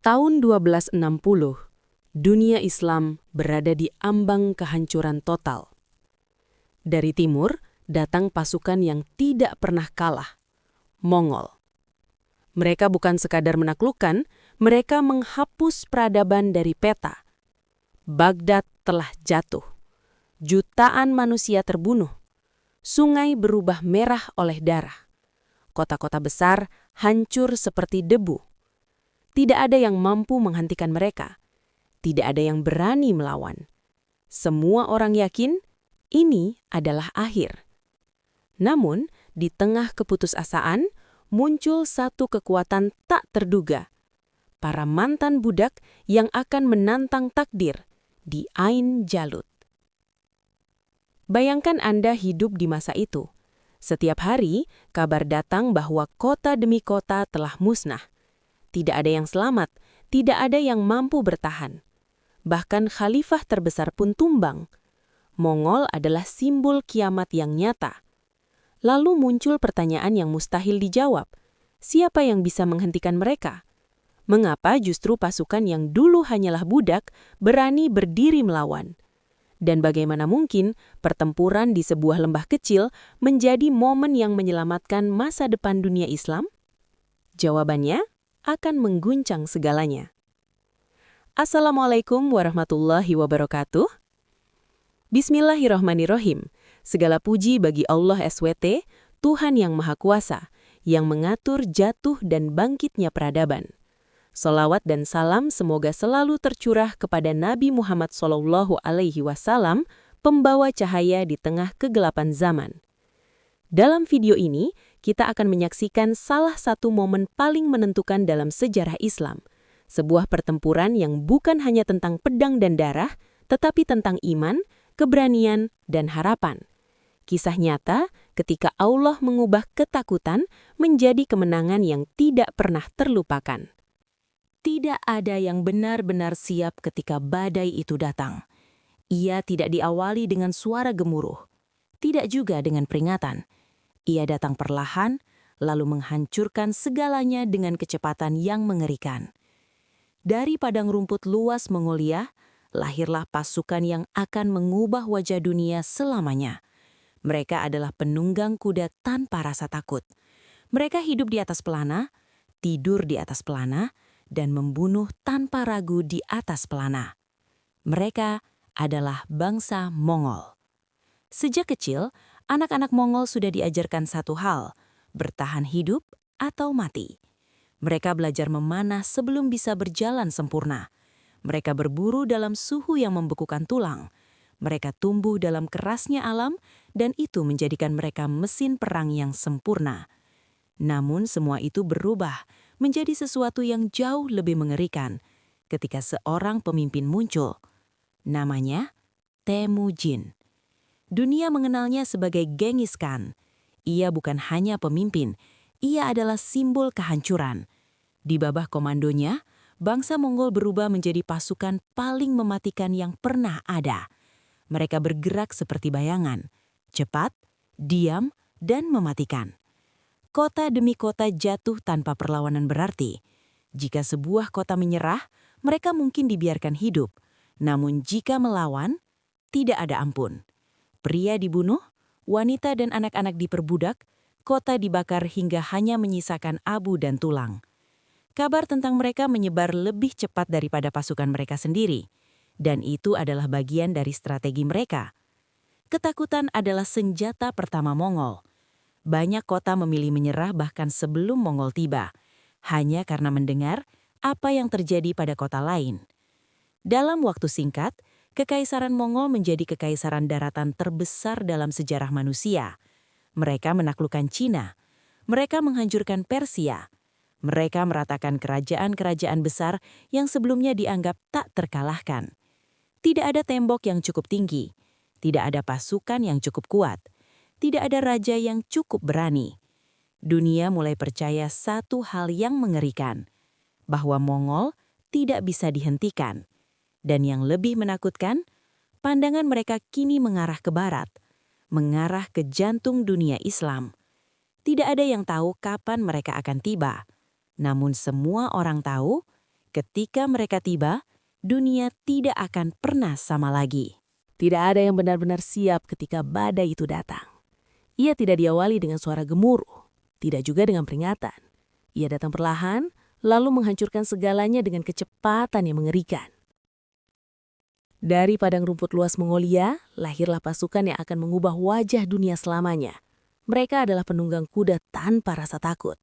Tahun 1260, dunia Islam berada di ambang kehancuran total. Dari timur, datang pasukan yang tidak pernah kalah, Mongol. Mereka bukan sekadar menaklukkan, mereka menghapus peradaban dari peta. Baghdad telah jatuh. Jutaan manusia terbunuh. Sungai berubah merah oleh darah. Kota-kota besar hancur seperti debu. Tidak ada yang mampu menghentikan mereka. Tidak ada yang berani melawan. Semua orang yakin ini adalah akhir. Namun, di tengah keputusasaan, muncul satu kekuatan tak terduga. Para mantan budak yang akan menantang takdir di Ain Jalut. Bayangkan Anda hidup di masa itu. Setiap hari, kabar datang bahwa kota demi kota telah musnah. Tidak ada yang selamat, tidak ada yang mampu bertahan. Bahkan khalifah terbesar pun tumbang. Mongol adalah simbol kiamat yang nyata. Lalu muncul pertanyaan yang mustahil dijawab. Siapa yang bisa menghentikan mereka? Mengapa justru pasukan yang dulu hanyalah budak berani berdiri melawan? Dan bagaimana mungkin pertempuran di sebuah lembah kecil menjadi momen yang menyelamatkan masa depan dunia Islam? Jawabannya akan mengguncang segalanya. Assalamualaikum warahmatullahi wabarakatuh. Bismillahirrahmanirrahim. Segala puji bagi Allah SWT, Tuhan yang Maha Kuasa, yang mengatur jatuh dan bangkitnya peradaban. Salawat dan salam semoga selalu tercurah kepada Nabi Muhammad SAW, pembawa cahaya di tengah kegelapan zaman. Dalam video ini, kita akan menyaksikan salah satu momen paling menentukan dalam sejarah Islam. Sebuah pertempuran yang bukan hanya tentang pedang dan darah, tetapi tentang iman, keberanian, dan harapan. Kisah nyata ketika Allah mengubah ketakutan menjadi kemenangan yang tidak pernah terlupakan. Tidak ada yang benar-benar siap ketika badai itu datang. Ia tidak diawali dengan suara gemuruh, tidak juga dengan peringatan. Ia datang perlahan, lalu menghancurkan segalanya dengan kecepatan yang mengerikan. Dari padang rumput luas Mongolia, lahirlah pasukan yang akan mengubah wajah dunia selamanya. Mereka adalah penunggang kuda tanpa rasa takut. Mereka hidup di atas pelana, tidur di atas pelana, dan membunuh tanpa ragu di atas pelana. Mereka adalah bangsa Mongol. Sejak kecil, anak-anak Mongol sudah diajarkan satu hal, bertahan hidup atau mati. Mereka belajar memanah sebelum bisa berjalan sempurna. Mereka berburu dalam suhu yang membekukan tulang. Mereka tumbuh dalam kerasnya alam, dan itu menjadikan mereka mesin perang yang sempurna. Namun semua itu berubah menjadi sesuatu yang jauh lebih mengerikan ketika seorang pemimpin muncul. Namanya Temujin. Dunia mengenalnya sebagai Genghis Khan. Ia bukan hanya pemimpin, ia adalah simbol kehancuran. Di bawah komandonya, bangsa Mongol berubah menjadi pasukan paling mematikan yang pernah ada. Mereka bergerak seperti bayangan, cepat, diam, dan mematikan. Kota demi kota jatuh tanpa perlawanan berarti. Jika sebuah kota menyerah, mereka mungkin dibiarkan hidup. Namun jika melawan, tidak ada ampun. Pria dibunuh, wanita dan anak-anak diperbudak, kota dibakar hingga hanya menyisakan abu dan tulang. Kabar tentang mereka menyebar lebih cepat daripada pasukan mereka sendiri. Dan itu adalah bagian dari strategi mereka. Ketakutan adalah senjata pertama Mongol. Banyak kota memilih menyerah bahkan sebelum Mongol tiba, hanya karena mendengar apa yang terjadi pada kota lain. Dalam waktu singkat, Kekaisaran Mongol menjadi kekaisaran daratan terbesar dalam sejarah manusia. Mereka menaklukkan Cina. Mereka menghancurkan Persia. Mereka meratakan kerajaan-kerajaan besar yang sebelumnya dianggap tak terkalahkan. Tidak ada tembok yang cukup tinggi. Tidak ada pasukan yang cukup kuat. Tidak ada raja yang cukup berani. Dunia mulai percaya satu hal yang mengerikan, bahwa Mongol tidak bisa dihentikan. Dan yang lebih menakutkan, pandangan mereka kini mengarah ke barat, mengarah ke jantung dunia Islam. Tidak ada yang tahu kapan mereka akan tiba. Namun semua orang tahu, Ketika mereka tiba, dunia tidak akan pernah sama lagi. Tidak ada yang benar-benar siap ketika badai itu datang. Ia tidak diawali dengan suara gemuruh, tidak juga dengan peringatan. Ia datang perlahan, lalu menghancurkan segalanya dengan kecepatan yang mengerikan. Dari padang rumput luas Mongolia, lahirlah pasukan yang akan mengubah wajah dunia selamanya. Mereka adalah penunggang kuda tanpa rasa takut.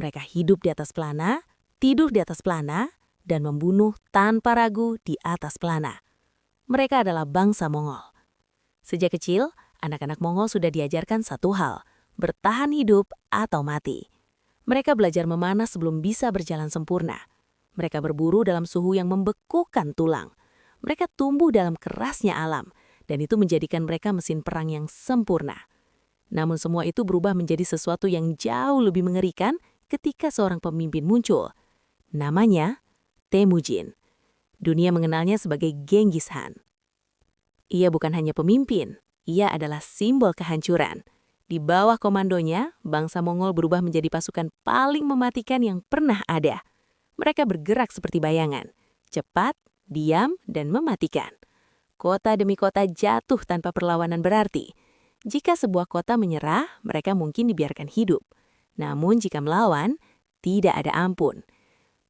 Mereka hidup di atas pelana, tidur di atas pelana, dan membunuh tanpa ragu di atas pelana. Mereka adalah bangsa Mongol. Sejak kecil, anak-anak Mongol sudah diajarkan satu hal, bertahan hidup atau mati. Mereka belajar memanah sebelum bisa berjalan sempurna. Mereka berburu dalam suhu yang membekukan tulang. Mereka tumbuh dalam kerasnya alam, dan itu menjadikan mereka mesin perang yang sempurna. Namun semua itu berubah menjadi sesuatu yang jauh lebih mengerikan ketika seorang pemimpin muncul. Namanya Temujin. Dunia mengenalnya sebagai Genghis Khan. Ia bukan hanya pemimpin, ia adalah simbol kehancuran. Di bawah komandonya, bangsa Mongol berubah menjadi pasukan paling mematikan yang pernah ada. Mereka bergerak seperti bayangan, cepat, diam, dan mematikan. Kota demi kota jatuh tanpa perlawanan berarti. Jika sebuah kota menyerah, mereka mungkin dibiarkan hidup. Namun jika melawan, tidak ada ampun.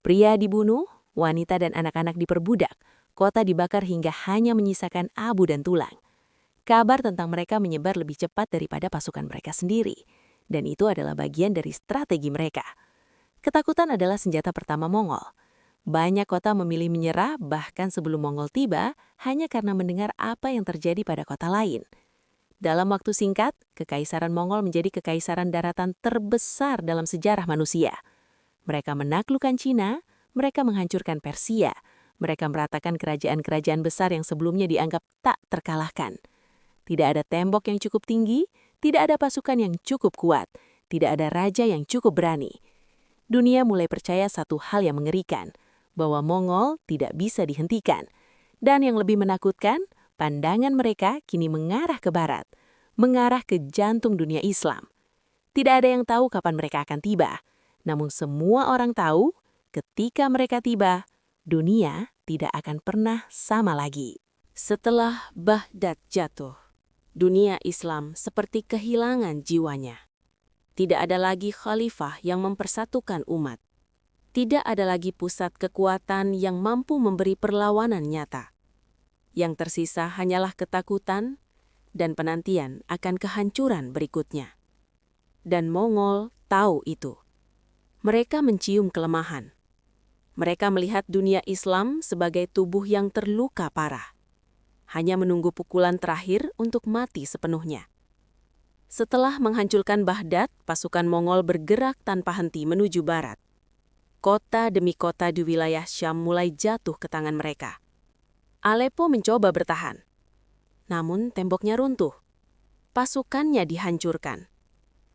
Pria dibunuh, wanita dan anak-anak diperbudak, kota dibakar hingga hanya menyisakan abu dan tulang. Kabar tentang mereka menyebar lebih cepat daripada pasukan mereka sendiri, dan itu adalah bagian dari strategi mereka. Ketakutan adalah senjata pertama Mongol. Banyak kota memilih menyerah bahkan sebelum Mongol tiba hanya karena mendengar apa yang terjadi pada kota lain. Dalam waktu singkat, Kekaisaran Mongol menjadi kekaisaran daratan terbesar dalam sejarah manusia. Mereka menaklukkan Cina, mereka menghancurkan Persia, mereka meratakan kerajaan-kerajaan besar yang sebelumnya dianggap tak terkalahkan. Tidak ada tembok yang cukup tinggi, tidak ada pasukan yang cukup kuat, tidak ada raja yang cukup berani. Dunia mulai percaya satu hal yang mengerikan, bahwa Mongol tidak bisa dihentikan. Dan yang lebih menakutkan, pandangan mereka kini mengarah ke barat, mengarah ke jantung dunia Islam. Tidak ada yang tahu kapan mereka akan tiba, namun semua orang tahu, ketika mereka tiba, dunia tidak akan pernah sama lagi. Setelah Baghdad jatuh, dunia Islam seperti kehilangan jiwanya. Tidak ada lagi khalifah yang mempersatukan umat. Tidak ada lagi pusat kekuatan yang mampu memberi perlawanan nyata. Yang tersisa hanyalah ketakutan dan penantian akan kehancuran berikutnya. Dan Mongol tahu itu. Mereka mencium kelemahan. Mereka melihat dunia Islam sebagai tubuh yang terluka parah. Hanya menunggu pukulan terakhir untuk mati sepenuhnya. Setelah menghancurkan Baghdad, pasukan Mongol bergerak tanpa henti menuju barat. Kota demi kota di wilayah Syam mulai jatuh ke tangan mereka. Aleppo mencoba bertahan. Namun temboknya runtuh. Pasukannya dihancurkan.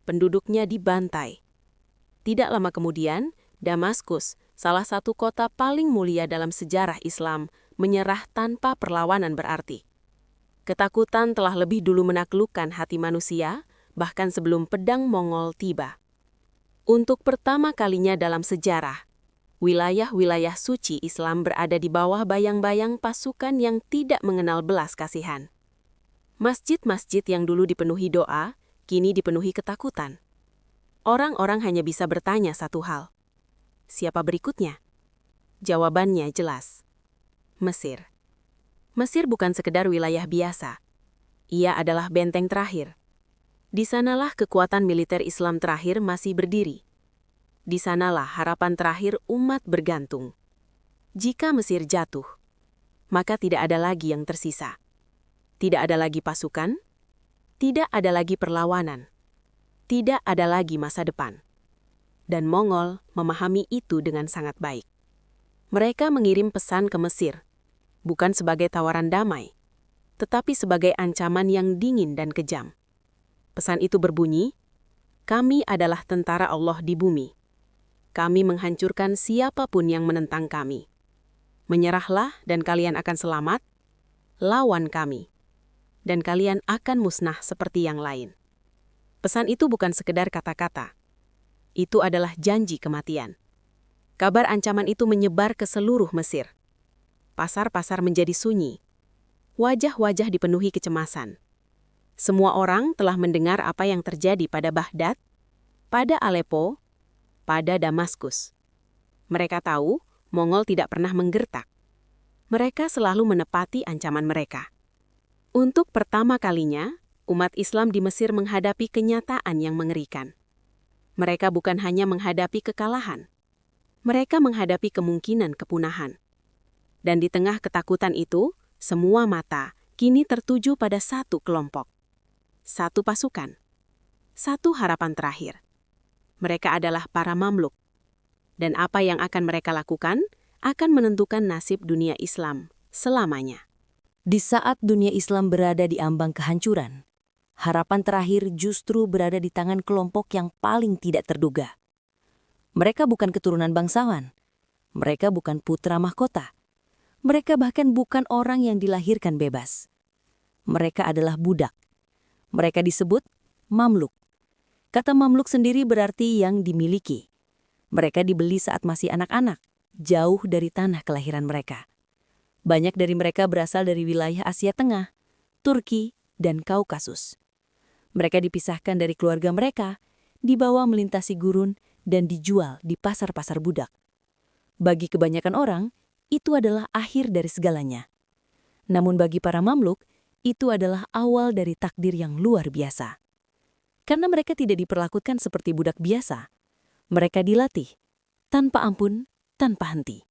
Penduduknya dibantai. Tidak lama kemudian, Damaskus, salah satu kota paling mulia dalam sejarah Islam, menyerah tanpa perlawanan berarti. Ketakutan telah lebih dulu menaklukkan hati manusia, bahkan sebelum pedang Mongol tiba. Untuk pertama kalinya dalam sejarah, wilayah-wilayah suci Islam berada di bawah bayang-bayang pasukan yang tidak mengenal belas kasihan. Masjid-masjid yang dulu dipenuhi doa, kini dipenuhi ketakutan. Orang-orang hanya bisa bertanya satu hal. Siapa berikutnya? Jawabannya jelas. Mesir. Mesir bukan sekedar wilayah biasa. Ia adalah benteng terakhir. Di sanalah kekuatan militer Islam terakhir masih berdiri. Di sanalah harapan terakhir umat bergantung. Jika Mesir jatuh, maka tidak ada lagi yang tersisa. Tidak ada lagi pasukan, tidak ada lagi perlawanan. Tidak ada lagi masa depan. Dan Mongol memahami itu dengan sangat baik. Mereka mengirim pesan ke Mesir, bukan sebagai tawaran damai, tetapi sebagai ancaman yang dingin dan kejam. Pesan itu berbunyi, "Kami adalah tentara Allah di bumi. Kami menghancurkan siapapun yang menentang kami. Menyerahlah dan kalian akan selamat, lawan kami, dan kalian akan musnah seperti yang lain." Pesan itu bukan sekedar kata-kata. Itu adalah janji kematian. Kabar ancaman itu menyebar ke seluruh Mesir. Pasar-pasar menjadi sunyi. Wajah-wajah dipenuhi kecemasan. Semua orang telah mendengar apa yang terjadi pada Baghdad, pada Aleppo, pada Damaskus. Mereka tahu Mongol tidak pernah menggertak. Mereka selalu menepati ancaman mereka. Untuk pertama kalinya, umat Islam di Mesir menghadapi kenyataan yang mengerikan. Mereka bukan hanya menghadapi kekalahan. Mereka menghadapi kemungkinan kepunahan. Dan di tengah ketakutan itu, semua mata kini tertuju pada satu kelompok. Satu pasukan. Satu harapan terakhir. Mereka adalah para Mamluk. Dan apa yang akan mereka lakukan akan menentukan nasib dunia Islam selamanya. Di saat dunia Islam berada di ambang kehancuran, harapan terakhir justru berada di tangan kelompok yang paling tidak terduga. Mereka bukan keturunan bangsawan. Mereka bukan putra mahkota. Mereka bahkan bukan orang yang dilahirkan bebas. Mereka adalah budak. Mereka disebut Mamluk. Kata Mamluk sendiri berarti yang dimiliki. Mereka dibeli saat masih anak-anak, jauh dari tanah kelahiran mereka. Banyak dari mereka berasal dari wilayah Asia Tengah, Turki, dan Kaukasus. Mereka dipisahkan dari keluarga mereka, dibawa melintasi gurun, dan dijual di pasar-pasar budak. Bagi kebanyakan orang, itu adalah akhir dari segalanya. Namun bagi para Mamluk, itu adalah awal dari takdir yang luar biasa. Karena mereka tidak diperlakukan seperti budak biasa. Mereka dilatih, tanpa ampun, tanpa henti.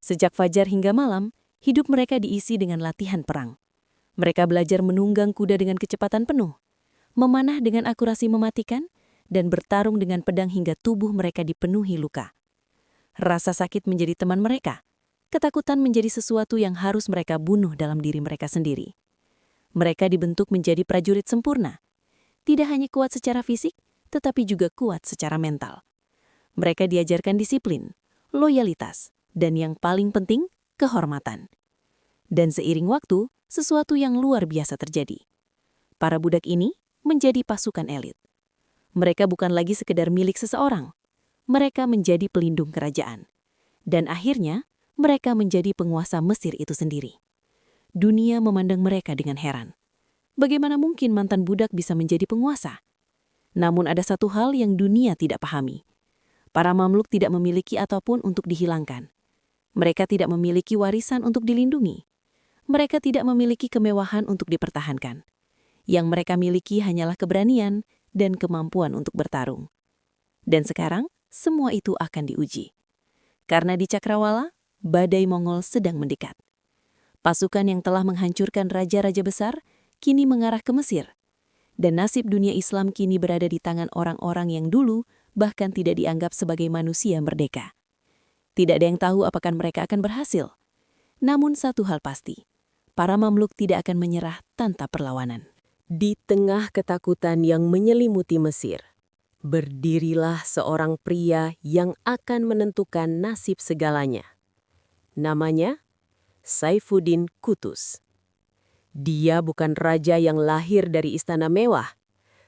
Sejak fajar hingga malam, hidup mereka diisi dengan latihan perang. Mereka belajar menunggang kuda dengan kecepatan penuh, memanah dengan akurasi mematikan, dan bertarung dengan pedang hingga tubuh mereka dipenuhi luka. Rasa sakit menjadi teman mereka. Ketakutan menjadi sesuatu yang harus mereka bunuh dalam diri mereka sendiri. Mereka dibentuk menjadi prajurit sempurna. Tidak hanya kuat secara fisik, tetapi juga kuat secara mental. Mereka diajarkan disiplin, loyalitas, dan yang paling penting, kehormatan. Dan seiring waktu, sesuatu yang luar biasa terjadi. Para budak ini menjadi pasukan elit. Mereka bukan lagi sekedar milik seseorang. Mereka menjadi pelindung kerajaan. Dan akhirnya, mereka menjadi penguasa Mesir itu sendiri. Dunia memandang mereka dengan heran. Bagaimana mungkin mantan budak bisa menjadi penguasa? Namun ada satu hal yang dunia tidak pahami. Para Mamluk tidak memiliki apapun untuk dihilangkan. Mereka tidak memiliki warisan untuk dilindungi. Mereka tidak memiliki kemewahan untuk dipertahankan. Yang mereka miliki hanyalah keberanian dan kemampuan untuk bertarung. Dan sekarang, semua itu akan diuji. Karena di Cakrawala, badai Mongol sedang mendekat. Pasukan yang telah menghancurkan raja-raja besar kini mengarah ke Mesir. Dan nasib dunia Islam kini berada di tangan orang-orang yang dulu bahkan tidak dianggap sebagai manusia merdeka. Tidak ada yang tahu apakah mereka akan berhasil. Namun satu hal pasti, para Mamluk tidak akan menyerah tanpa perlawanan. Di tengah ketakutan yang menyelimuti Mesir, berdirilah seorang pria yang akan menentukan nasib segalanya. Namanya Saifuddin Qutuz. Dia bukan raja yang lahir dari istana mewah.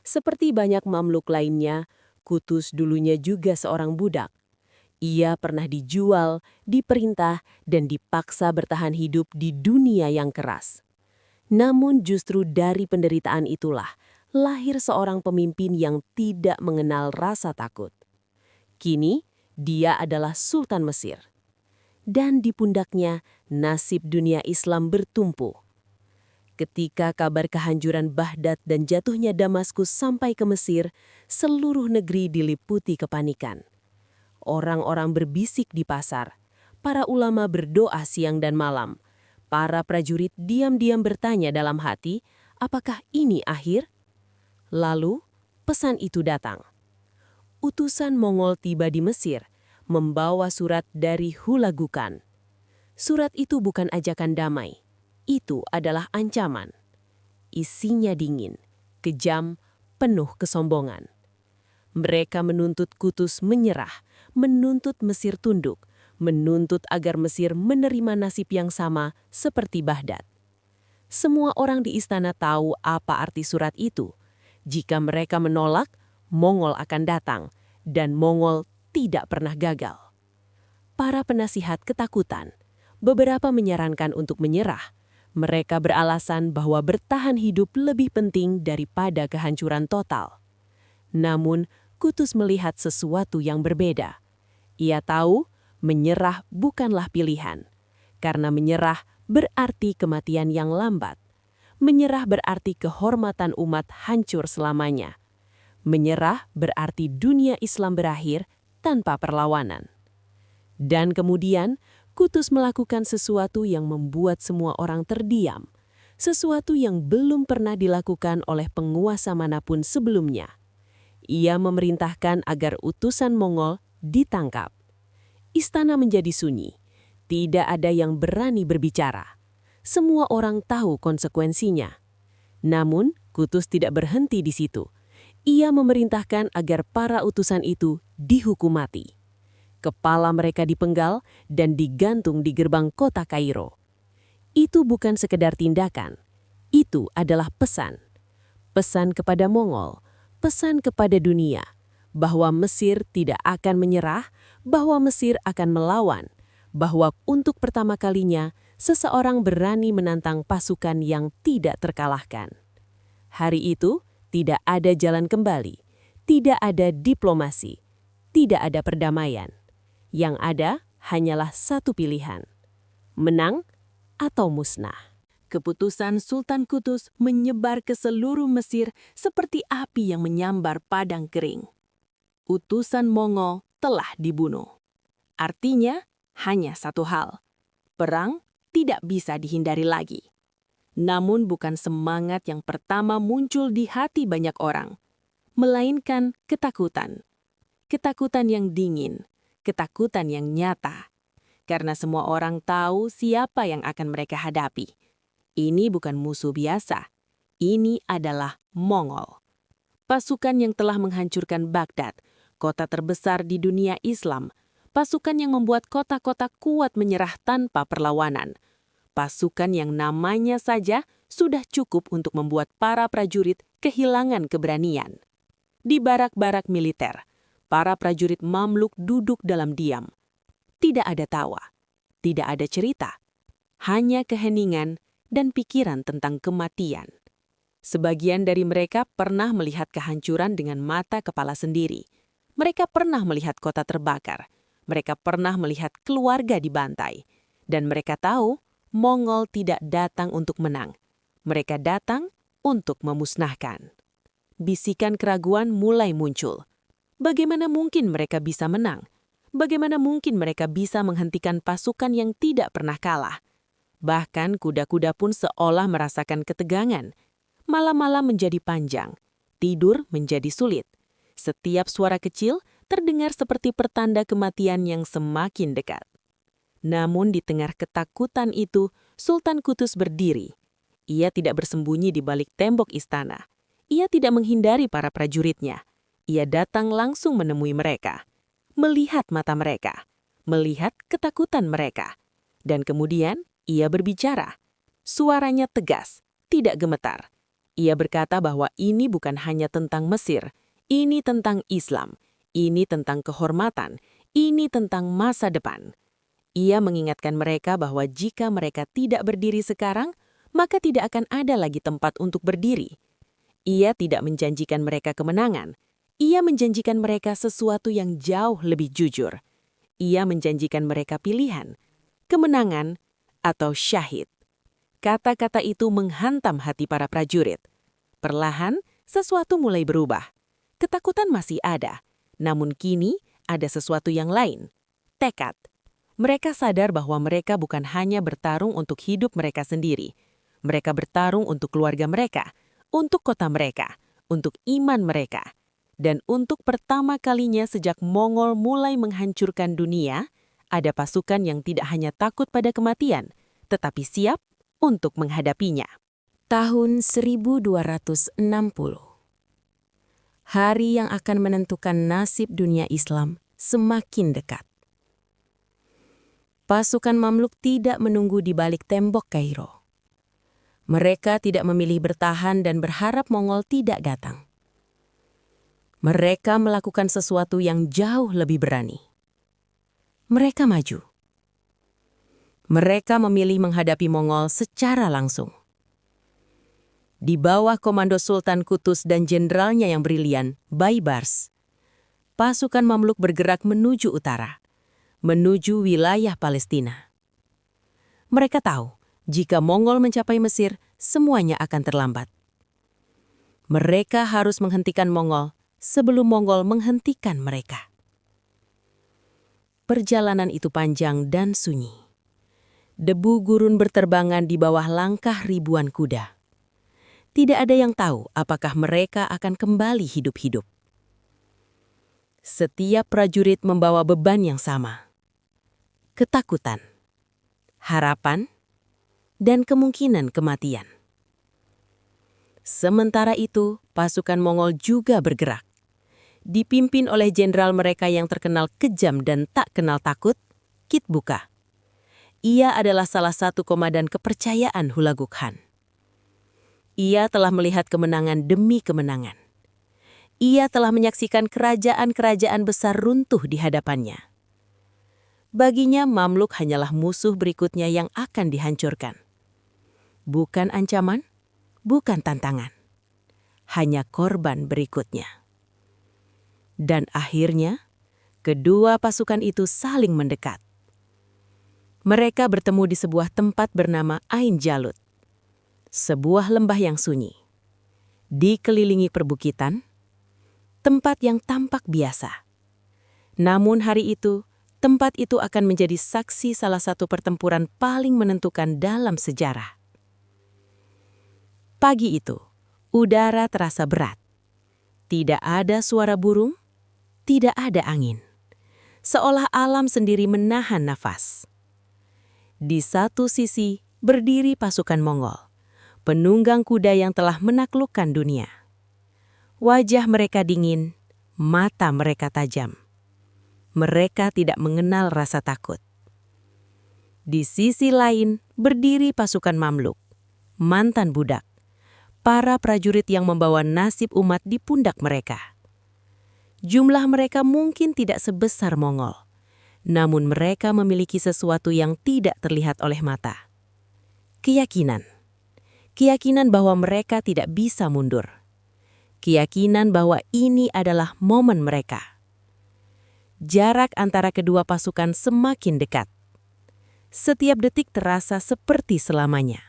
Seperti banyak Mamluk lainnya, Qutuz dulunya juga seorang budak. Ia pernah dijual, diperintah, dan dipaksa bertahan hidup di dunia yang keras. Namun justru dari penderitaan itulah lahir seorang pemimpin yang tidak mengenal rasa takut. Kini, dia adalah Sultan Mesir. Dan di pundaknya, nasib dunia Islam bertumpu. Ketika kabar kehancuran Baghdad dan jatuhnya Damaskus sampai ke Mesir, seluruh negeri diliputi kepanikan. Orang-orang berbisik di pasar, para ulama berdoa siang dan malam, para prajurit diam-diam bertanya dalam hati, apakah ini akhir? Lalu, pesan itu datang. Utusan Mongol tiba di Mesir, membawa surat dari Hulagukan. Surat itu bukan ajakan damai, itu adalah ancaman. Isinya dingin, kejam, penuh kesombongan. Mereka menuntut Qutuz menyerah, menuntut Mesir tunduk, menuntut agar Mesir menerima nasib yang sama seperti Baghdad. Semua orang di istana tahu apa arti surat itu. Jika mereka menolak, Mongol akan datang, dan Mongol tidak pernah gagal. para penasihat ketakutan. Beberapa menyarankan untuk menyerah. Mereka beralasan bahwa bertahan hidup lebih penting daripada kehancuran total. Namun, Kutus melihat sesuatu yang berbeda. Ia tahu menyerah bukanlah pilihan, karena menyerah berarti kematian yang lambat. Menyerah berarti kehormatan umat hancur selamanya. Menyerah berarti dunia Islam berakhir tanpa perlawanan. Dan kemudian, Kutus melakukan sesuatu yang membuat semua orang terdiam, sesuatu yang belum pernah dilakukan oleh penguasa manapun sebelumnya. Ia memerintahkan agar utusan Mongol ditangkap. Istana menjadi sunyi, tidak ada yang berani berbicara. Semua orang tahu konsekuensinya. Namun, Kutus tidak berhenti di situ. Ia memerintahkan agar para utusan itu dihukum mati. Kepala mereka dipenggal dan digantung di gerbang kota Kairo. Itu bukan sekedar tindakan, itu adalah pesan. Pesan kepada Mongol, pesan kepada dunia, bahwa Mesir tidak akan menyerah, bahwa Mesir akan melawan, bahwa untuk pertama kalinya seseorang berani menantang pasukan yang tidak terkalahkan. Hari itu tidak ada jalan kembali, tidak ada diplomasi, tidak ada perdamaian. Yang ada hanyalah satu pilihan, menang atau musnah. Keputusan Sultan Kutus menyebar ke seluruh Mesir seperti api yang menyambar padang kering. Utusan Mongol telah dibunuh. Artinya, hanya satu hal, perang tidak bisa dihindari lagi. Namun bukan semangat yang pertama muncul di hati banyak orang, melainkan ketakutan. Ketakutan yang dingin, ketakutan yang nyata. Karena semua orang tahu siapa yang akan mereka hadapi. Ini bukan musuh biasa, ini adalah Mongol. Pasukan yang telah menghancurkan Baghdad, kota terbesar di dunia Islam. Pasukan yang membuat kota-kota kuat menyerah tanpa perlawanan. Pasukan yang namanya saja sudah cukup untuk membuat para prajurit kehilangan keberanian. Di barak-barak militer, para prajurit Mamluk duduk dalam diam. Tidak ada tawa, tidak ada cerita, hanya keheningan dan pikiran tentang kematian. Sebagian dari mereka pernah melihat kehancuran dengan mata kepala sendiri. Mereka pernah melihat kota terbakar. Mereka pernah melihat keluarga dibantai. Dan mereka tahu Mongol tidak datang untuk menang. Mereka datang untuk memusnahkan. Bisikan keraguan mulai muncul. Bagaimana mungkin mereka bisa menang? Bagaimana mungkin mereka bisa menghentikan pasukan yang tidak pernah kalah? Bahkan kuda-kuda pun seolah merasakan ketegangan. Malam-malam menjadi panjang, tidur menjadi sulit. Setiap suara kecil terdengar seperti pertanda kematian yang semakin dekat. Namun di tengah ketakutan itu, Sultan Kutus berdiri. Ia tidak bersembunyi di balik tembok istana. Ia tidak menghindari para prajuritnya. Ia datang langsung menemui mereka, melihat mata mereka, melihat ketakutan mereka. Dan kemudian ia berbicara. Suaranya tegas, tidak gemetar. Ia berkata bahwa ini bukan hanya tentang Mesir, ini tentang Islam, ini tentang kehormatan, ini tentang masa depan. Ia mengingatkan mereka bahwa jika mereka tidak berdiri sekarang, maka tidak akan ada lagi tempat untuk berdiri. Ia tidak menjanjikan mereka kemenangan. Ia menjanjikan mereka sesuatu yang jauh lebih jujur. Ia menjanjikan mereka pilihan, kemenangan, atau syahid. Kata-kata itu menghantam hati para prajurit. Perlahan, sesuatu mulai berubah. Ketakutan masih ada, namun kini ada sesuatu yang lain. Tekad. Mereka sadar bahwa mereka bukan hanya bertarung untuk hidup mereka sendiri. Mereka bertarung untuk keluarga mereka, untuk kota mereka, untuk iman mereka. Dan untuk pertama kalinya sejak Mongol mulai menghancurkan dunia, ada pasukan yang tidak hanya takut pada kematian, tetapi siap untuk menghadapinya. Tahun 1260. Hari yang akan menentukan nasib dunia Islam semakin dekat. Pasukan Mamluk tidak menunggu di balik tembok Kairo. Mereka tidak memilih bertahan dan berharap Mongol tidak datang. Mereka melakukan sesuatu yang jauh lebih berani. Mereka maju. Mereka memilih menghadapi Mongol secara langsung. Di bawah komando Sultan Kutus dan jenderalnya yang brilian, Baibars, pasukan Mamluk bergerak menuju utara, menuju wilayah Palestina. Mereka tahu, jika Mongol mencapai Mesir, semuanya akan terlambat. Mereka harus menghentikan Mongol sebelum Mongol menghentikan mereka. Perjalanan itu panjang dan sunyi. Debu gurun berterbangan di bawah langkah ribuan kuda. Tidak ada yang tahu apakah mereka akan kembali hidup-hidup. Setiap prajurit membawa beban yang sama. Ketakutan, harapan, dan kemungkinan kematian. Sementara itu, pasukan Mongol juga bergerak. Dipimpin oleh jenderal mereka yang terkenal kejam dan tak kenal takut, Kit Buka. Ia adalah salah satu komandan kepercayaan Hulagu Khan. Ia telah melihat kemenangan demi kemenangan. Ia telah menyaksikan kerajaan-kerajaan besar runtuh di hadapannya. Baginya Mamluk hanyalah musuh berikutnya yang akan dihancurkan. Bukan ancaman, bukan tantangan. Hanya korban berikutnya. Dan akhirnya, kedua pasukan itu saling mendekat. Mereka bertemu di sebuah tempat bernama Ain Jalut. Sebuah lembah yang sunyi. Dikelilingi perbukitan, tempat yang tampak biasa. Namun hari itu, tempat itu akan menjadi saksi salah satu pertempuran paling menentukan dalam sejarah. Pagi itu, udara terasa berat. Tidak ada suara burung, tidak ada angin. Seolah alam sendiri menahan nafas. Di satu sisi, berdiri pasukan Mongol, penunggang kuda yang telah menaklukkan dunia. Wajah mereka dingin, mata mereka tajam. Mereka tidak mengenal rasa takut. Di sisi lain, berdiri pasukan Mamluk, mantan budak, para prajurit yang membawa nasib umat di pundak mereka. Jumlah mereka mungkin tidak sebesar Mongol, namun mereka memiliki sesuatu yang tidak terlihat oleh mata. Keyakinan. Keyakinan bahwa mereka tidak bisa mundur. Keyakinan bahwa ini adalah momen mereka. Jarak antara kedua pasukan semakin dekat. Setiap detik terasa seperti selamanya.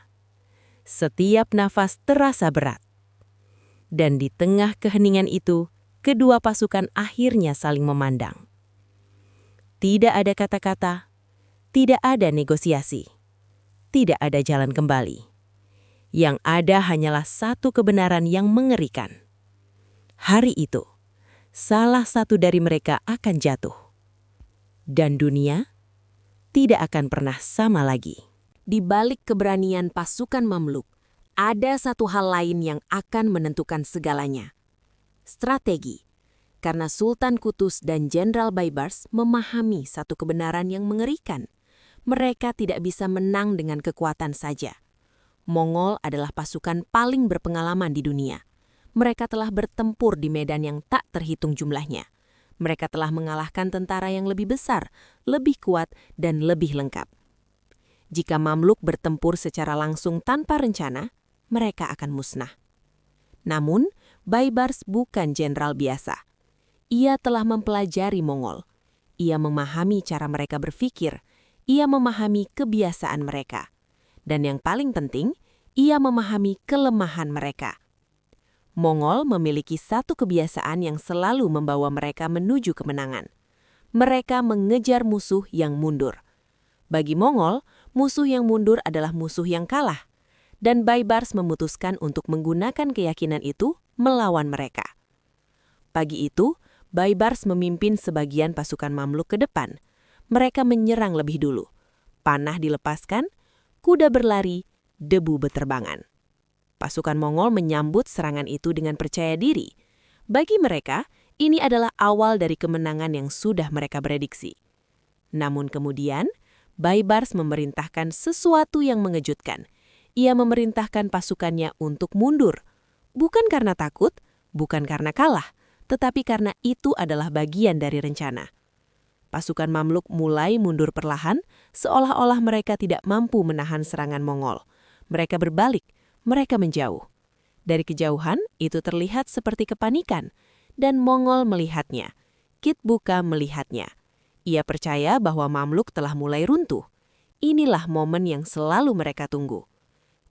Setiap nafas terasa berat. Dan di tengah keheningan itu, kedua pasukan akhirnya saling memandang. Tidak ada kata-kata, tidak ada negosiasi, tidak ada jalan kembali. Yang ada hanyalah satu kebenaran yang mengerikan. Hari itu, salah satu dari mereka akan jatuh. Dan dunia tidak akan pernah sama lagi. Di balik keberanian pasukan Mamluk, ada satu hal lain yang akan menentukan segalanya. Strategi. Karena Sultan Kutus dan Jenderal Baibars memahami satu kebenaran yang mengerikan. Mereka tidak bisa menang dengan kekuatan saja. Mongol adalah pasukan paling berpengalaman di dunia. Mereka telah bertempur di medan yang tak terhitung jumlahnya. Mereka telah mengalahkan tentara yang lebih besar, lebih kuat, dan lebih lengkap. Jika Mamluk bertempur secara langsung tanpa rencana, mereka akan musnah. Namun, Baibars bukan jenderal biasa. Ia telah mempelajari Mongol. Ia memahami cara mereka berpikir. Ia memahami kebiasaan mereka. Dan yang paling penting, ia memahami kelemahan mereka. Mongol memiliki satu kebiasaan yang selalu membawa mereka menuju kemenangan. Mereka mengejar musuh yang mundur. Bagi Mongol, musuh yang mundur adalah musuh yang kalah. Dan Baibars memutuskan untuk menggunakan keyakinan itu melawan mereka. Pagi itu, Baibars memimpin sebagian pasukan Mamluk ke depan. Mereka menyerang lebih dulu. Panah dilepaskan, kuda berlari, debu beterbangan. Pasukan Mongol menyambut serangan itu dengan percaya diri. Bagi mereka, ini adalah awal dari kemenangan yang sudah mereka prediksi. Namun kemudian, Baibars memerintahkan sesuatu yang mengejutkan. Ia memerintahkan pasukannya untuk mundur. Bukan karena takut, bukan karena kalah, tetapi karena itu adalah bagian dari rencana. Pasukan Mamluk mulai mundur perlahan, seolah-olah mereka tidak mampu menahan serangan Mongol. Mereka berbalik, mereka menjauh. Dari kejauhan, itu terlihat seperti kepanikan, dan Mongol melihatnya. Kitbuka melihatnya. Ia percaya bahwa Mamluk telah mulai runtuh. Inilah momen yang selalu mereka tunggu.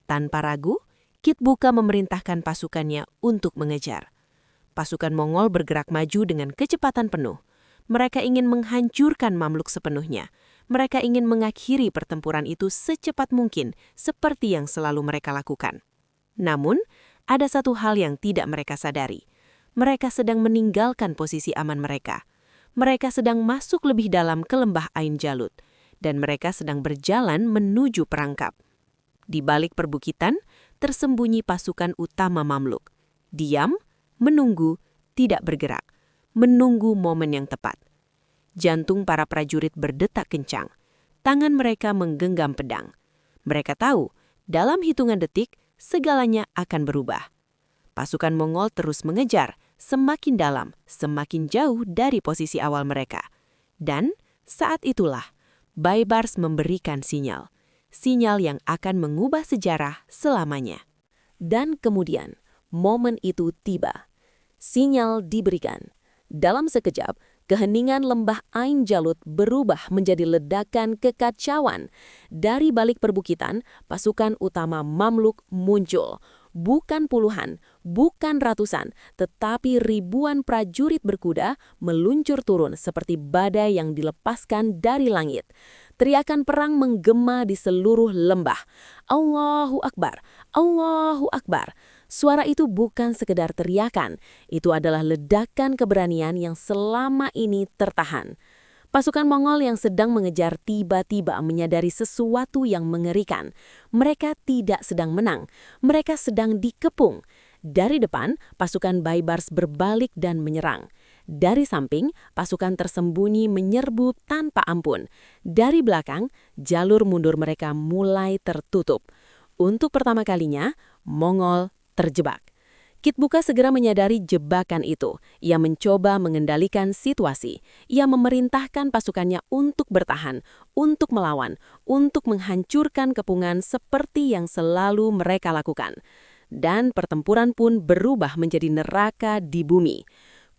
Tanpa ragu, Kitbuka memerintahkan pasukannya untuk mengejar. Pasukan Mongol bergerak maju dengan kecepatan penuh. Mereka ingin menghancurkan Mamluk sepenuhnya. Mereka ingin mengakhiri pertempuran itu secepat mungkin, seperti yang selalu mereka lakukan. Namun, ada satu hal yang tidak mereka sadari. Mereka sedang meninggalkan posisi aman mereka. Mereka sedang masuk lebih dalam ke lembah Ain Jalut, dan mereka sedang berjalan menuju perangkap. Di balik perbukitan, tersembunyi pasukan utama Mamluk. Diam, menunggu, tidak bergerak, menunggu momen yang tepat. Jantung para prajurit berdetak kencang. Tangan mereka menggenggam pedang. Mereka tahu, dalam hitungan detik, segalanya akan berubah. Pasukan Mongol terus mengejar, semakin dalam, semakin jauh dari posisi awal mereka. Dan saat itulah, Baibars memberikan sinyal. Sinyal yang akan mengubah sejarah selamanya. Dan kemudian, momen itu tiba. Sinyal diberikan. Dalam sekejap, keheningan lembah Ain Jalut berubah menjadi ledakan kekacauan. Dari balik perbukitan, pasukan utama Mamluk muncul. Bukan puluhan, bukan ratusan, tetapi ribuan prajurit berkuda meluncur turun seperti badai yang dilepaskan dari langit. Teriakan perang menggema di seluruh lembah. Allahu Akbar, Allahu Akbar. Suara itu bukan sekedar teriakan, itu adalah ledakan keberanian yang selama ini tertahan. Pasukan Mongol yang sedang mengejar tiba-tiba menyadari sesuatu yang mengerikan. Mereka tidak sedang menang, mereka sedang dikepung. Dari depan, pasukan Baibars berbalik dan menyerang. Dari samping, pasukan tersembunyi menyerbu tanpa ampun. Dari belakang, jalur mundur mereka mulai tertutup. Untuk pertama kalinya, Mongol terjebak. Kitbuka segera menyadari jebakan itu. Ia mencoba mengendalikan situasi. Ia memerintahkan pasukannya untuk bertahan, untuk melawan, untuk menghancurkan kepungan seperti yang selalu mereka lakukan. Dan pertempuran pun berubah menjadi neraka di bumi.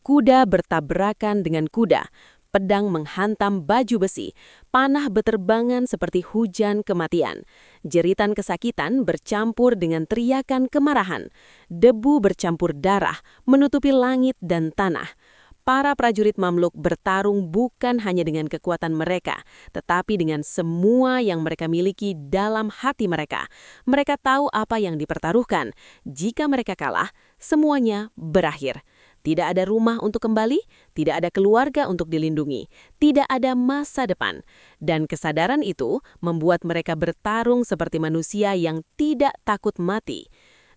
Kuda bertabrakan dengan kuda, pedang menghantam baju besi, panah beterbangan seperti hujan kematian. Jeritan kesakitan bercampur dengan teriakan kemarahan. Debu bercampur darah, menutupi langit dan tanah. Para prajurit Mamluk bertarung bukan hanya dengan kekuatan mereka, tetapi dengan semua yang mereka miliki dalam hati mereka. Mereka tahu apa yang dipertaruhkan. Jika mereka kalah, semuanya berakhir. Tidak ada rumah untuk kembali, tidak ada keluarga untuk dilindungi, tidak ada masa depan. Dan kesadaran itu membuat mereka bertarung seperti manusia yang tidak takut mati.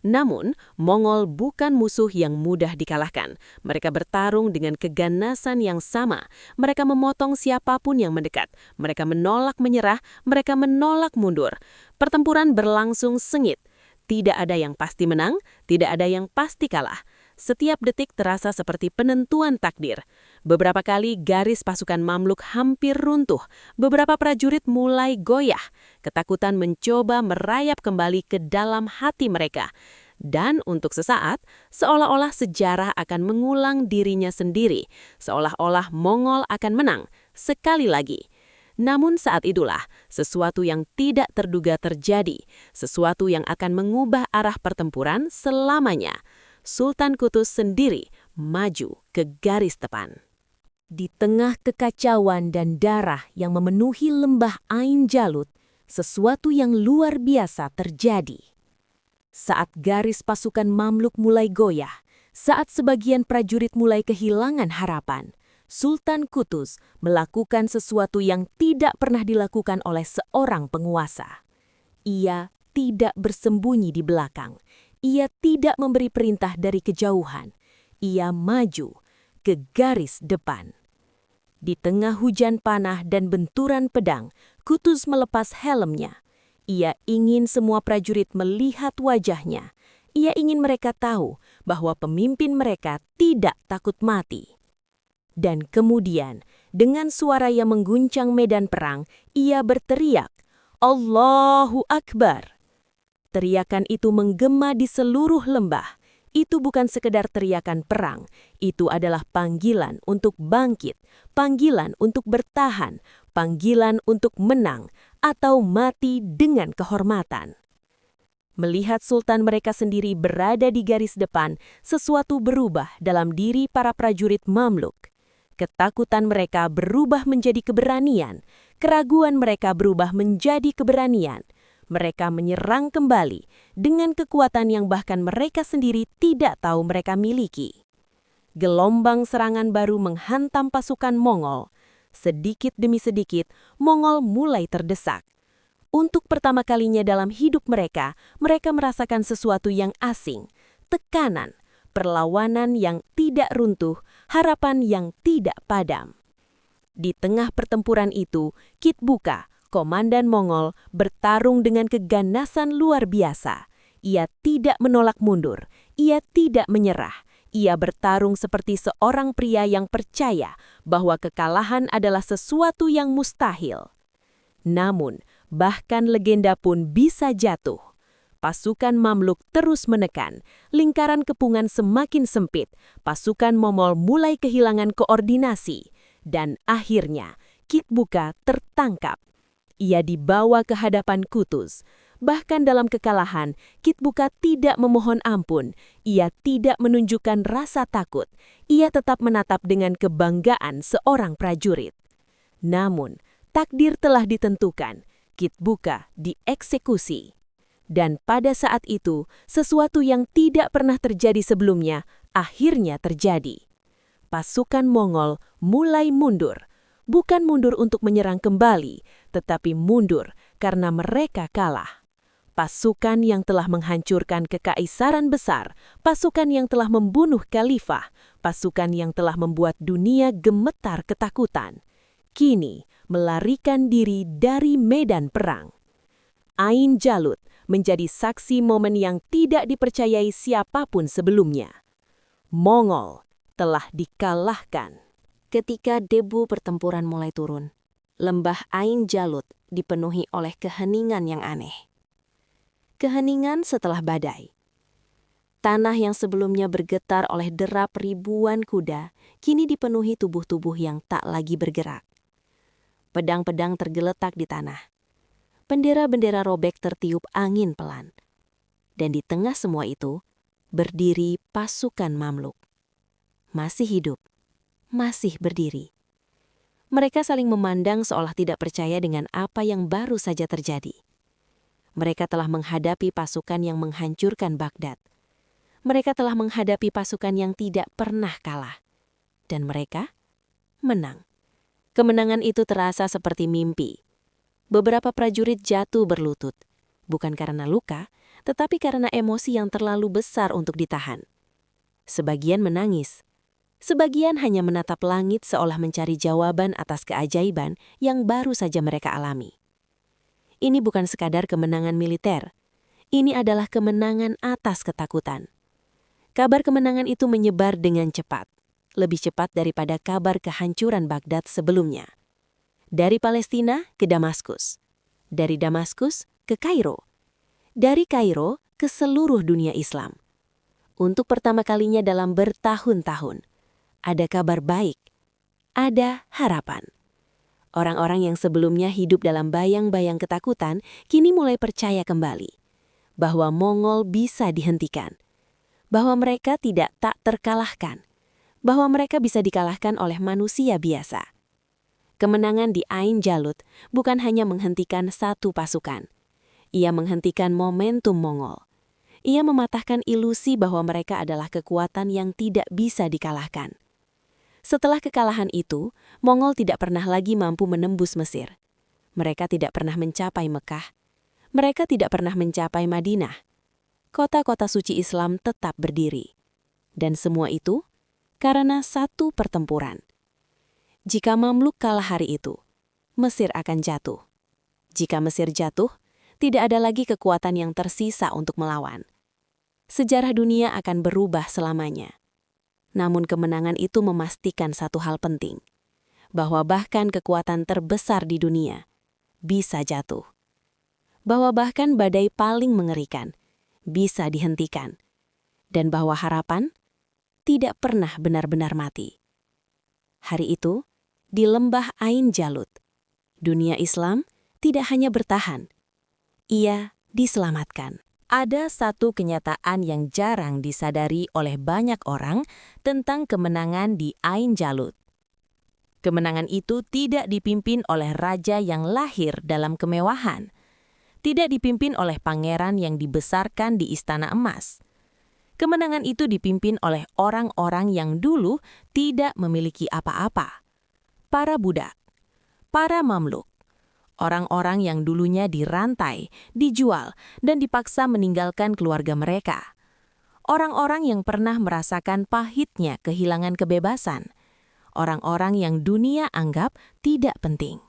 Namun, Mongol bukan musuh yang mudah dikalahkan. Mereka bertarung dengan keganasan yang sama. Mereka memotong siapapun yang mendekat. Mereka menolak menyerah, mereka menolak mundur. Pertempuran berlangsung sengit. Tidak ada yang pasti menang, tidak ada yang pasti kalah. Setiap detik terasa seperti penentuan takdir. Beberapa kali garis pasukan Mamluk hampir runtuh. Beberapa prajurit mulai goyah. Ketakutan mencoba merayap kembali ke dalam hati mereka. Dan untuk sesaat, seolah-olah sejarah akan mengulang dirinya sendiri. Seolah-olah Mongol akan menang sekali lagi. Namun saat itulah, sesuatu yang tidak terduga terjadi. Sesuatu yang akan mengubah arah pertempuran selamanya. Sultan Qutus sendiri maju ke garis depan. Di tengah kekacauan dan darah yang memenuhi lembah Ain Jalut, sesuatu yang luar biasa terjadi. Saat garis pasukan Mamluk mulai goyah, saat sebagian prajurit mulai kehilangan harapan, Sultan Qutus melakukan sesuatu yang tidak pernah dilakukan oleh seorang penguasa. Ia tidak bersembunyi di belakang. Ia tidak memberi perintah dari kejauhan. Ia maju ke garis depan. Di tengah hujan panah dan benturan pedang, Qutus melepas helmnya. Ia ingin semua prajurit melihat wajahnya. Ia ingin mereka tahu bahwa pemimpin mereka tidak takut mati. Dan kemudian, Dengan suara yang mengguncang medan perang, ia berteriak, "Allahu Akbar!" Teriakan itu menggema di seluruh lembah. Itu bukan sekedar teriakan perang, itu adalah panggilan untuk bangkit, panggilan untuk bertahan, panggilan untuk menang, atau mati dengan kehormatan. Melihat sultan mereka sendiri berada di garis depan, sesuatu berubah dalam diri para prajurit Mamluk. Ketakutan mereka berubah menjadi keberanian, keraguan mereka berubah menjadi keberanian. Mereka menyerang kembali dengan kekuatan yang bahkan mereka sendiri tidak tahu mereka miliki. Gelombang serangan baru menghantam pasukan Mongol. Sedikit demi sedikit, Mongol mulai terdesak. Untuk pertama kalinya dalam hidup mereka merasakan sesuatu yang asing, tekanan, perlawanan yang tidak runtuh, harapan yang tidak padam. Di tengah pertempuran itu, Kit Buka, komandan Mongol, bertarung dengan keganasan luar biasa. Ia tidak menolak mundur, ia tidak menyerah. Ia bertarung seperti seorang pria yang percaya bahwa kekalahan adalah sesuatu yang mustahil. Namun, bahkan legenda pun bisa jatuh. Pasukan Mamluk terus menekan, lingkaran kepungan semakin sempit, pasukan Mongol mulai kehilangan koordinasi, dan akhirnya Kit Buka tertangkap. Ia dibawa ke hadapan Qutuz. Bahkan dalam kekalahan, Kit Buka tidak memohon ampun. Ia tidak menunjukkan rasa takut. Ia tetap menatap dengan kebanggaan seorang prajurit. Namun, takdir telah ditentukan. Kit Buka dieksekusi. Dan pada saat itu, sesuatu yang tidak pernah terjadi sebelumnya akhirnya terjadi. Pasukan Mongol mulai mundur. Bukan mundur untuk menyerang kembali, tetapi mundur karena mereka kalah. Pasukan yang telah menghancurkan kekaisaran besar, pasukan yang telah membunuh khalifah, pasukan yang telah membuat dunia gemetar ketakutan, kini melarikan diri dari medan perang. Ain Jalut menjadi saksi momen yang tidak dipercayai siapapun sebelumnya. Mongol telah dikalahkan. Ketika debu pertempuran mulai turun, lembah Ain Jalut dipenuhi oleh keheningan yang aneh. Keheningan setelah badai. Tanah yang sebelumnya bergetar oleh derap ribuan kuda, kini dipenuhi tubuh-tubuh yang tak lagi bergerak. Pedang-pedang tergeletak di tanah. Bendera-bendera robek tertiup angin pelan. Dan di tengah semua itu, berdiri pasukan Mamluk. Masih hidup. Masih berdiri. Mereka saling memandang seolah tidak percaya dengan apa yang baru saja terjadi. Mereka telah menghadapi pasukan yang menghancurkan Baghdad. Mereka telah menghadapi pasukan yang tidak pernah kalah. Dan mereka menang. Kemenangan itu terasa seperti mimpi. Beberapa prajurit jatuh berlutut, bukan karena luka, tetapi karena emosi yang terlalu besar untuk ditahan. Sebagian menangis. Sebagian hanya menatap langit seolah mencari jawaban atas keajaiban yang baru saja mereka alami. Ini bukan sekadar kemenangan militer. Ini adalah kemenangan atas ketakutan. Kabar kemenangan itu menyebar dengan cepat. Lebih cepat daripada kabar kehancuran Baghdad sebelumnya. Dari Palestina ke Damaskus. Dari Damaskus ke Kairo. Dari Kairo ke seluruh dunia Islam. Untuk pertama kalinya dalam bertahun-tahun, ada kabar baik, ada harapan. Orang-orang yang sebelumnya hidup dalam bayang-bayang ketakutan kini mulai percaya kembali bahwa Mongol bisa dihentikan, bahwa mereka tidak tak terkalahkan, bahwa mereka bisa dikalahkan oleh manusia biasa. Kemenangan di Ain Jalut bukan hanya menghentikan satu pasukan. Ia menghentikan momentum Mongol. Ia mematahkan ilusi bahwa mereka adalah kekuatan yang tidak bisa dikalahkan. Setelah kekalahan itu, Mongol tidak pernah lagi mampu menembus Mesir. Mereka tidak pernah mencapai Mekah. Mereka tidak pernah mencapai Madinah. Kota-kota suci Islam tetap berdiri. Dan semua itu karena satu pertempuran. Jika Mamluk kalah hari itu, Mesir akan jatuh. Jika Mesir jatuh, tidak ada lagi kekuatan yang tersisa untuk melawan. Sejarah dunia akan berubah selamanya. Namun kemenangan itu memastikan satu hal penting, bahwa bahkan kekuatan terbesar di dunia bisa jatuh. Bahwa bahkan badai paling mengerikan bisa dihentikan. Dan bahwa harapan tidak pernah benar-benar mati. Hari itu, di lembah Ain Jalut, dunia Islam tidak hanya bertahan, ia diselamatkan. Ada satu kenyataan yang jarang disadari oleh banyak orang tentang kemenangan di Ain Jalut. Kemenangan itu tidak dipimpin oleh raja yang lahir dalam kemewahan, tidak dipimpin oleh pangeran yang dibesarkan di istana emas. Kemenangan itu dipimpin oleh orang-orang yang dulu tidak memiliki apa-apa. Para budak, para mamluk, orang-orang yang dulunya dirantai, dijual, dan dipaksa meninggalkan keluarga mereka. Orang-orang yang pernah merasakan pahitnya kehilangan kebebasan. Orang-orang yang dunia anggap tidak penting.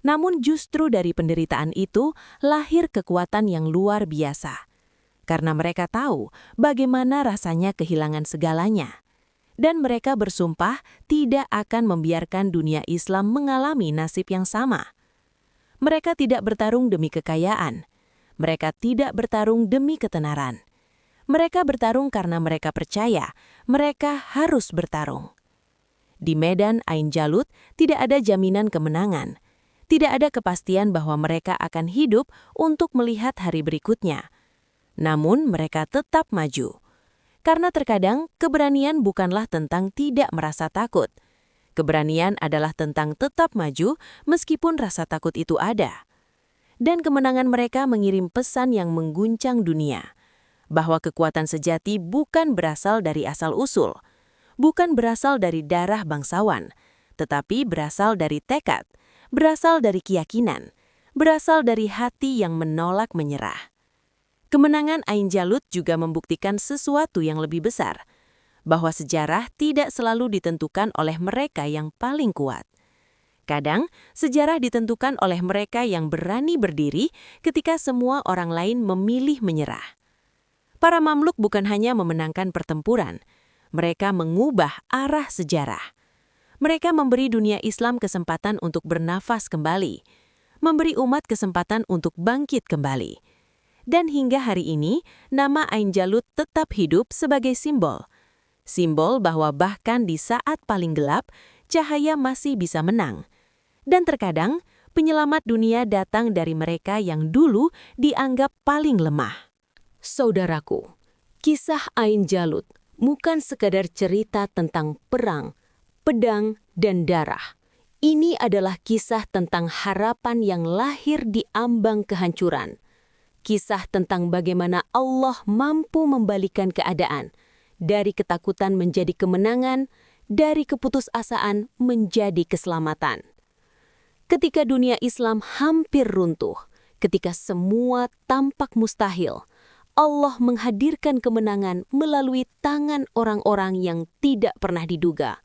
Namun justru dari penderitaan itu lahir kekuatan yang luar biasa. Karena mereka tahu bagaimana rasanya kehilangan segalanya. Dan mereka bersumpah tidak akan membiarkan dunia Islam mengalami nasib yang sama. Mereka tidak bertarung demi kekayaan. Mereka tidak bertarung demi ketenaran. Mereka bertarung karena mereka percaya mereka harus bertarung. Di medan Ain Jalut tidak ada jaminan kemenangan. Tidak ada kepastian bahwa mereka akan hidup untuk melihat hari berikutnya. Namun mereka tetap maju. Karena terkadang keberanian bukanlah tentang tidak merasa takut. Keberanian adalah tentang tetap maju meskipun rasa takut itu ada. Dan kemenangan mereka mengirim pesan yang mengguncang dunia. Bahwa kekuatan sejati bukan berasal dari asal-usul. Bukan berasal dari darah bangsawan. Tetapi berasal dari tekad. Berasal dari keyakinan. Berasal dari hati yang menolak menyerah. Kemenangan Ain Jalut juga membuktikan sesuatu yang lebih besar, bahwa sejarah tidak selalu ditentukan oleh mereka yang paling kuat. Kadang, sejarah ditentukan oleh mereka yang berani berdiri ketika semua orang lain memilih menyerah. Para mamluk bukan hanya memenangkan pertempuran, mereka mengubah arah sejarah. Mereka memberi dunia Islam kesempatan untuk bernafas kembali, memberi umat kesempatan untuk bangkit kembali. Dan hingga hari ini, nama Ain Jalut tetap hidup sebagai simbol. Simbol bahwa bahkan di saat paling gelap, cahaya masih bisa menang. Dan terkadang, penyelamat dunia datang dari mereka yang dulu dianggap paling lemah. Saudaraku, kisah Ain Jalut bukan sekadar cerita tentang perang, pedang, dan darah. Ini adalah kisah tentang harapan yang lahir di ambang kehancuran. Kisah tentang bagaimana Allah mampu membalikan keadaan, dari ketakutan menjadi kemenangan, dari keputusasaan menjadi keselamatan. Ketika dunia Islam hampir runtuh, ketika semua tampak mustahil, Allah menghadirkan kemenangan melalui tangan orang-orang yang tidak pernah diduga.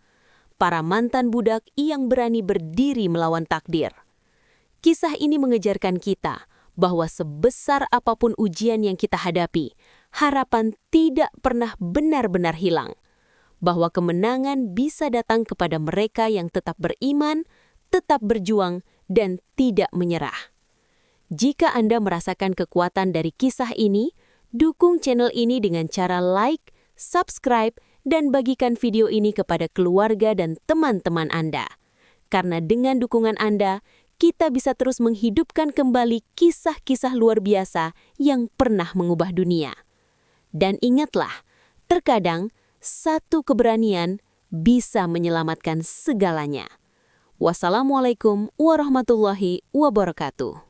Para mantan budak yang berani berdiri melawan takdir. Kisah ini mengejarkan kita bahwa sebesar apapun ujian yang kita hadapi, harapan tidak pernah benar-benar hilang. Bahwa kemenangan bisa datang kepada mereka yang tetap beriman, tetap berjuang, dan tidak menyerah. Jika Anda merasakan kekuatan dari kisah ini, dukung channel ini dengan cara like, subscribe, dan bagikan video ini kepada keluarga dan teman-teman Anda. Karena dengan dukungan Anda, kita bisa terus menghidupkan kembali kisah-kisah luar biasa yang pernah mengubah dunia. Dan ingatlah, terkadang satu keberanian bisa menyelamatkan segalanya. Wassalamualaikum warahmatullahi wabarakatuh.